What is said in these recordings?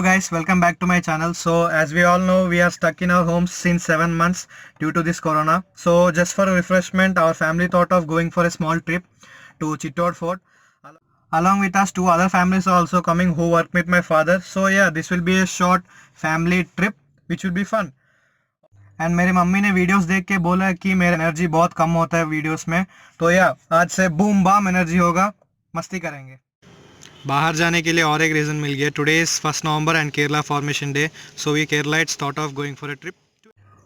Hello guys, welcome back to my channel. So as we all know, we are stuck in our homes since 7 months due to this corona. So just for refreshment, our family thought of going for a small trip to Chittor Fort. Along with us, two other families are also coming who work with my father. So yeah, this will be a short family trip which will be fun. And मेरी mummy ने videos देख के बोला कि मेरा energy बहुत कम होता है वीडियोस में, तो या आज से बूम बाम एनर्जी होगा, मस्ती करेंगे. बाहर जाने के लिए और एक रीज़न मिल गया. Today is 1 November and Kerala formation day, so we Keralites thought of going for a trip.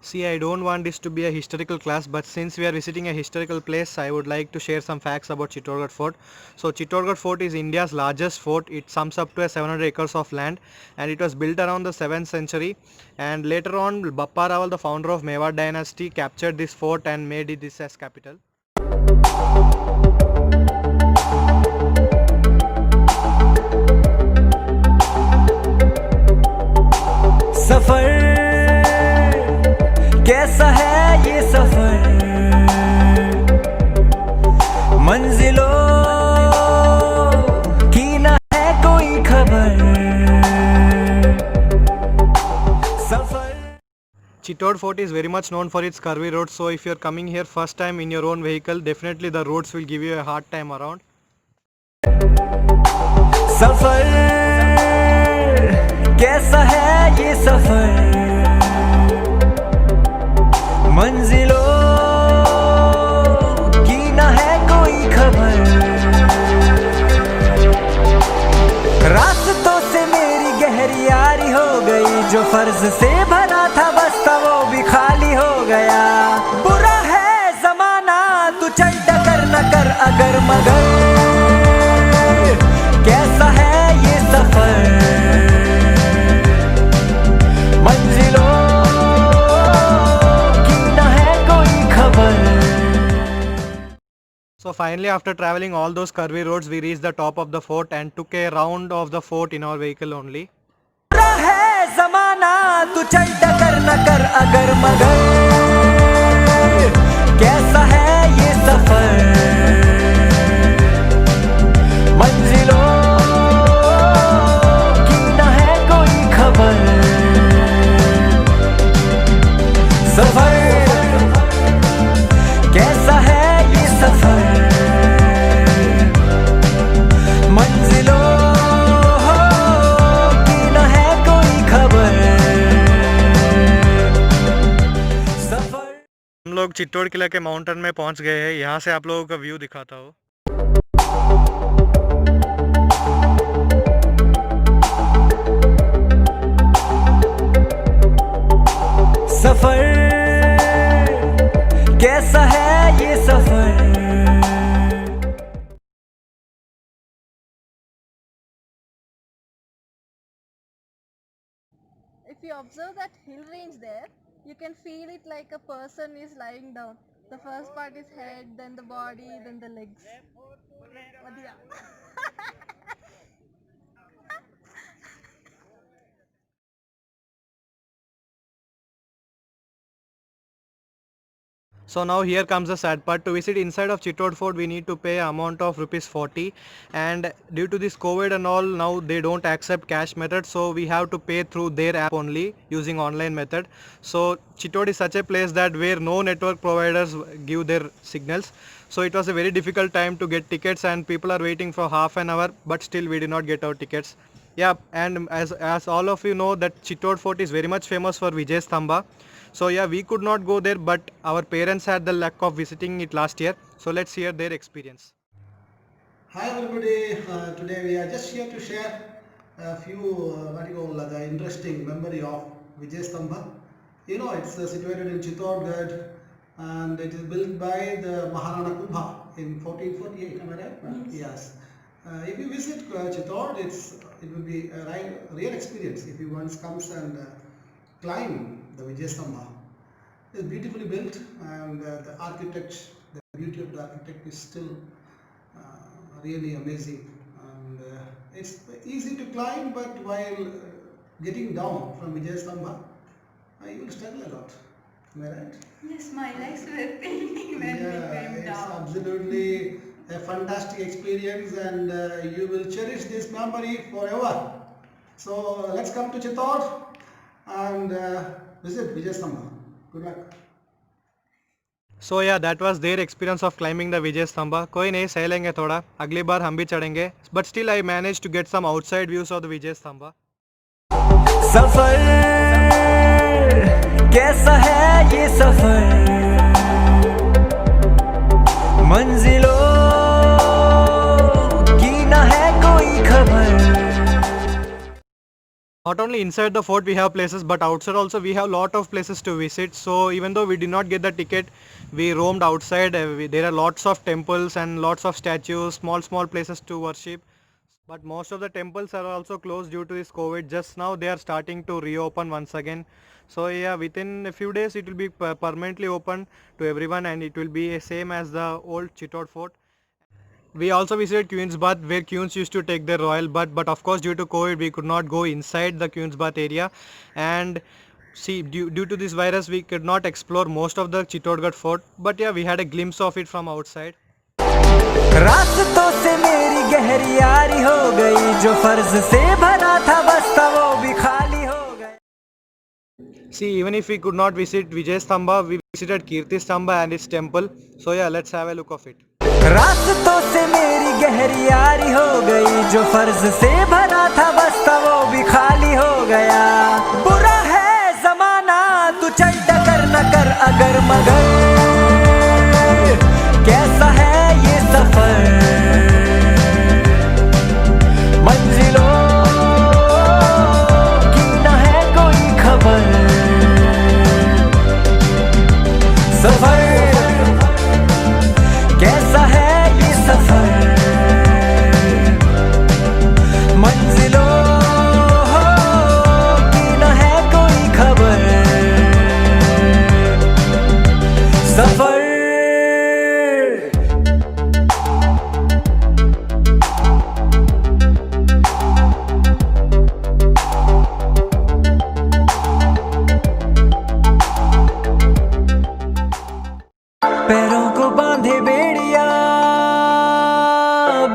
See, I don't want this to be a historical class, but since we are visiting a historical place, I would like to share some facts about Chittorgarh Fort. So, Chittorgarh Fort is India's largest fort. It sums up to a 700 acres of land, and it was built around the 7th century. And later on, Bappa Rawal, the founder of Mewar dynasty, captured this fort and made it this as capital. सफर कैसा है ये सफर, मंजिलों की ना है कोई खबर. सफर. Chittor Fort is very much known for its curvy roads, so if you are coming here first time in your own vehicle, definitely the roads will give you a hard time around. सफर कैसा है ये सफर, मंजिलों की ना है कोई खबर. रास्तों से मेरी गहरी यारी हो गई, जो फर्ज से भरा था बस्ता वो भी खाली हो गया. बुरा है जमाना तू चल टकर न कर अगर मगर, कैसा है ये सफर, मंजिलों की ना है कोई खबर. So finally, after traveling all those curvy roads, we reached the top of the fort and took a round of the fort in our vehicle only. बुरा है जमाना तू चल टकर न कर अगर मगर, कैसा है ये सफर, मंजिलों की ना है कोई खबर. सफर कैसा है ये सफर, मंजिलों की ना है कोई खबर. सफर. हम लोग चित्तौड़ किला के माउंटेन में पहुंच गए हैं. यहाँ से आप लोगों का व्यू दिखाता हूँ. सफर कैसा है ये सफर. If you observe that hill range there, you can feel it like a person is lying down. The first part is head, then the body, then the legs. Vadiya. So now here comes the sad part. To visit inside of Chittor Fort, we need to pay amount of rupees 40, and due to this COVID and all, now they don't accept cash method, so we have to pay through their app only using online method. So Chittor is such a place that where no network providers give their signals, so it was a very difficult time to get tickets, and people are waiting for half an hour, but still we did not get our tickets. Yeah, and as all of you know that Chittor Fort is very much famous for Vijay Stamba. So yeah, we could not go there, but our parents had the luck of visiting it last year. So let's hear their experience. Hi everybody, today we are just here to share a few the interesting memory of Vijay Stamba. You know, it's situated in Chittorgarh and it is built by the Maharana Kumbha in 1448, am I right? Yes. If you visit Chittor, it will be a real experience if you once comes and climb the Vijay Stamba. It's beautifully built, and the architect, the beauty of the architect is still really amazing, and it's easy to climb, but while getting down from Vijay Stamba, you will struggle a lot. Am I right? Yes, my legs were paining when we came it's down. absolutely a fantastic experience, and you will cherish this memory forever. So let's come to Chittor and visit Vijay Stambha. Good luck. So yeah, that was their experience of climbing the Vijay Stambha. कोई नहीं, सह लेंगे थोड़ा, अगली बार हम भी चढ़ेंगे. But still I managed to get some outside views of the Vijay Stambha. सफर कैसा है ये सफर, मंजिलों की ना है कोई खबर. Not only inside the fort we have places, but outside also we have lot of places to visit. So even though we did not get the ticket, we roamed outside. There are lots of temples and lots of statues, small places to worship. But most of the temples are also closed due to this COVID. Just now they are starting to reopen once again. So yeah, within a few days it will be permanently open to everyone, and it will be same as the old Chittor Fort. We also visited Queen's Bath, where queens used to take their royal bath, but of course due to COVID we could not go inside the Queen's Bath area, and see, due to this virus we could not explore most of the Chittorgarh Fort, but yeah, we had a glimpse of it from outside. रास्तों से मेरी गहरी यारी हो गई, जो फर्ज से भरा था बस्ता वो भी खाली हो गया. See, even if we could not visit Vijay Stambha, we visited Kirti Stambha and its temple. So yeah, let's have a look of it. रास्तों से मेरी गहरी यारी हो गई, जो फर्ज से भरा था बस्ता वो भी खाली हो गया. बुरा है जमाना, तू चल डगर न कर अगर मगर, कैसा है ये सफर, मंजिलों की न है कोई खबर. सफर कैसा है ये सफर, मंजिलों की न है कोई खबर. सफर पैरों को बांधे बेड़िया,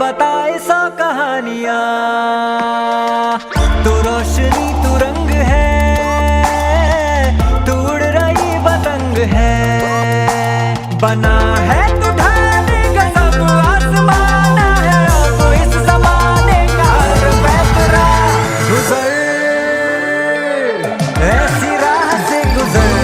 बताए सौ कहानियां, तू रोशनी तू रंग है, तू उड़ रही पतंग है, बना है तू ढाले का सब आसमान है, तो इस जमाने का हर पैतरा गुजर, ऐसी राह से गुजर.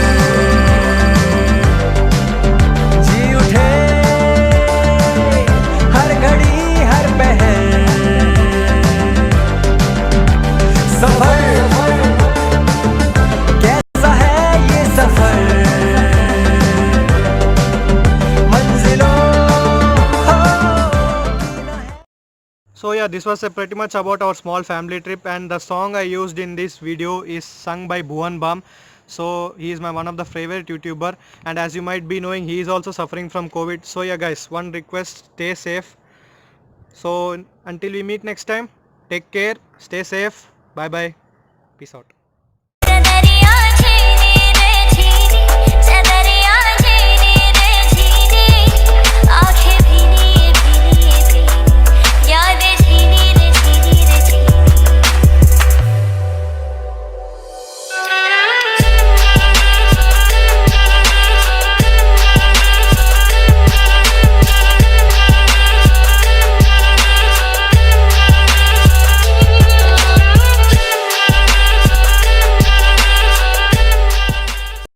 So yeah, this was pretty much about our small family trip, and the song I used in this video is sung by Bhuvan Bam. So he is my one of the favorite YouTuber, and as you might be knowing, he is also suffering from COVID. So yeah guys, one request, stay safe. So until we meet next time, take care, stay safe, bye bye, peace out.